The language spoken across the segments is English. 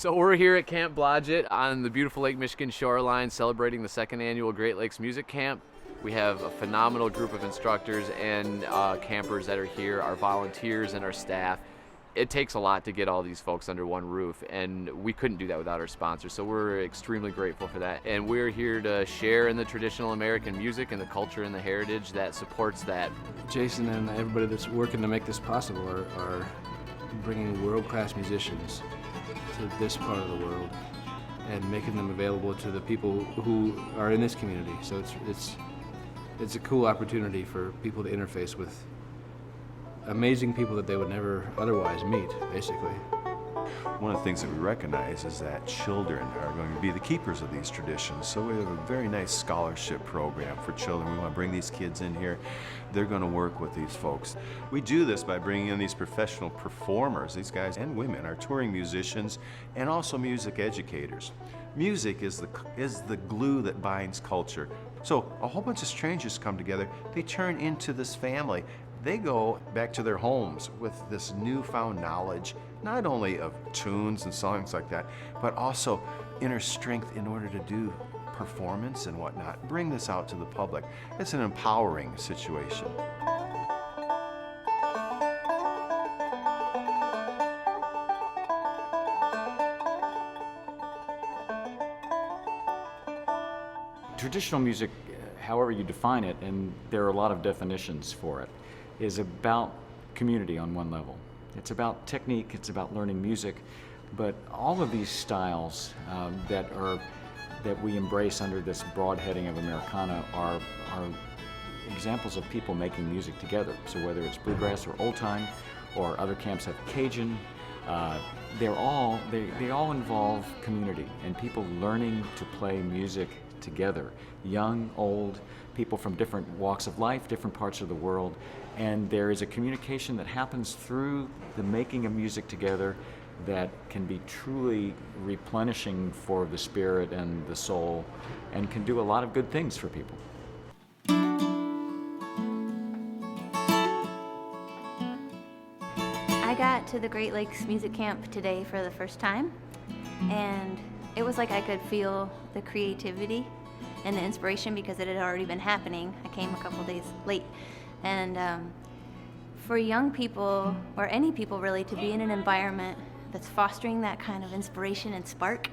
So we're here at Camp Blodgett on the beautiful Lake Michigan shoreline celebrating the second annual Great Lakes Music Camp. We have a phenomenal group of instructors and campers that are here, our volunteers and our staff. It takes a lot to get all these folks under one roof, and we couldn't do that without our sponsors, so we're extremely grateful for that. And we're here to share in the traditional American music and the culture and the heritage that supports that. Jason and everybody that's working to make this possible are bringing world-class musicians to this part of the world and making them available to the people who are in this community. So it's a cool opportunity for people to interface with amazing people that they would never otherwise meet, basically. One of the things that we recognize is that children are going to be the keepers of these traditions. So we have a very nice scholarship program for children. We want to bring these kids in here. They're going to work with these folks. We do this by bringing in these professional performers. These guys and women are touring musicians and also music educators. Music is the glue that binds culture. So a whole bunch of strangers come together. They turn into this family. They go back to their homes with this newfound knowledge, not only of tunes and songs like that, but also inner strength in order to do performance and whatnot. Bring this out to the public. It's an empowering situation. Traditional music, however you define it, and there are a lot of definitions for it, is about community on one level. It's about technique, it's about learning music, but all of these styles that we embrace under this broad heading of Americana are examples of people making music together. So whether it's bluegrass or old time, or other camps have Cajun, they all involve community and people learning to play music together, young, old, people from different walks of life, different parts of the world, and there is a communication that happens through the making of music together that can be truly replenishing for the spirit and the soul and can do a lot of good things for people. I got to the Great Lakes Music Camp today for the first time, and it was like I could feel the creativity and the inspiration because it had already been happening. I came a couple days late. And for young people, or any people really, to be in an environment that's fostering that kind of inspiration and spark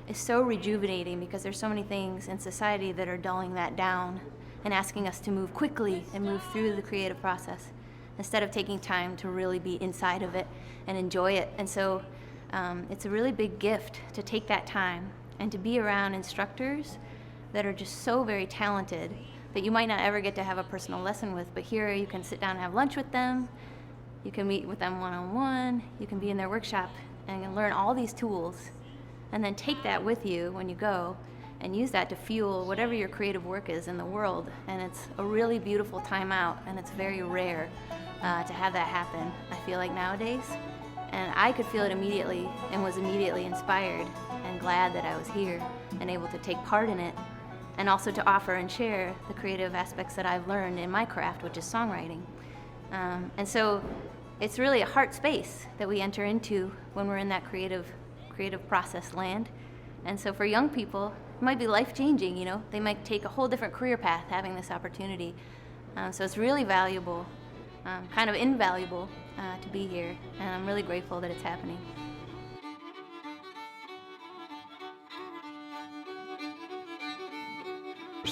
is so rejuvenating because there's so many things in society that are dulling that down and asking us to move quickly and move through the creative process instead of taking time to really be inside of it and enjoy it. And so it's a really big gift to take that time and to be around instructors that are just so very talented that you might not ever get to have a personal lesson with, but here you can sit down and have lunch with them, you can meet with them one-on-one, you can be in their workshop and learn all these tools, and then take that with you when you go and use that to fuel whatever your creative work is in the world. And it's a really beautiful time out, and it's very rare to have that happen, I feel like, nowadays. And I could feel it immediately and was immediately inspired and glad that I was here and able to take part in it, and also to offer and share the creative aspects that I've learned in my craft, which is songwriting. And so it's really a heart space that we enter into when we're in that creative process land. And so for young people, it might be life-changing, you know? They might take a whole different career path having this opportunity. So it's really valuable, kind of invaluable to be here, and I'm really grateful that it's happening.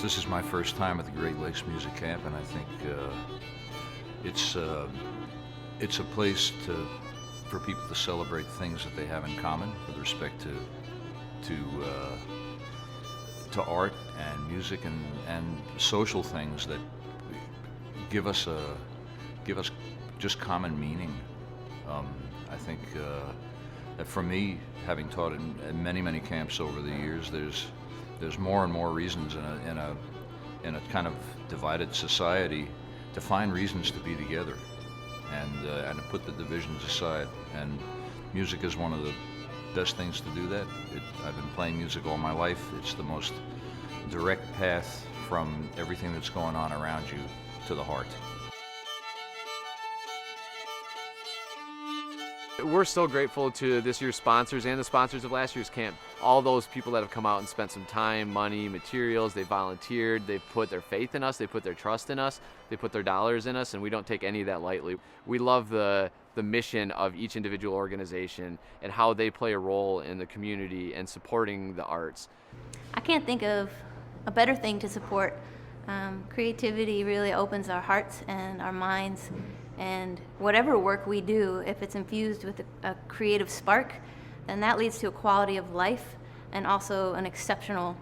This is my first time at the Great Lakes Music Camp, and I think it's a place for people to celebrate things that they have in common with respect to art and music and social things that give us just common meaning. I think that for me, having taught in many camps over the years, there's more and more reasons in a kind of divided society to find reasons to be together and to put the divisions aside. And music is one of the best things to do that. I've been playing music all my life. It's the most direct path from everything that's going on around you to the heart. We're so grateful to this year's sponsors and the sponsors of last year's camp. All those people that have come out and spent some time, money, materials, they volunteered, they put their faith in us, they put their trust in us, they put their dollars in us, and we don't take any of that lightly. We love the mission of each individual organization and how they play a role in the community and supporting the arts. I can't think of a better thing to support. Creativity really opens our hearts and our minds, and whatever work we do, if it's infused with a creative spark, then that leads to a quality of life and also an exceptional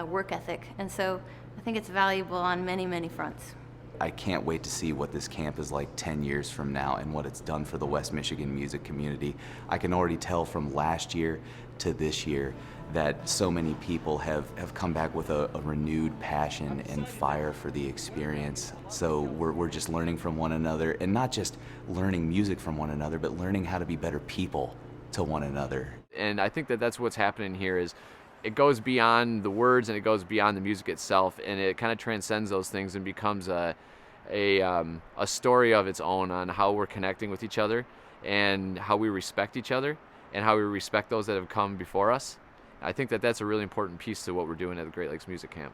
work ethic. And so I think it's valuable on many, many fronts. I can't wait to see what this camp is like 10 years from now and what it's done for the West Michigan music community. I can already tell from last year to this year that so many people have come back with a renewed passion and fire for the experience. So we're just learning from one another, and not just learning music from one another, but learning how to be better people to one another. And I think that that's what's happening here is it goes beyond the words and it goes beyond the music itself, and it kind of transcends those things and becomes a story of its own on how we're connecting with each other and how we respect each other and how we respect those that have come before us. I think that that's a really important piece to what we're doing at the Great Lakes Music Camp.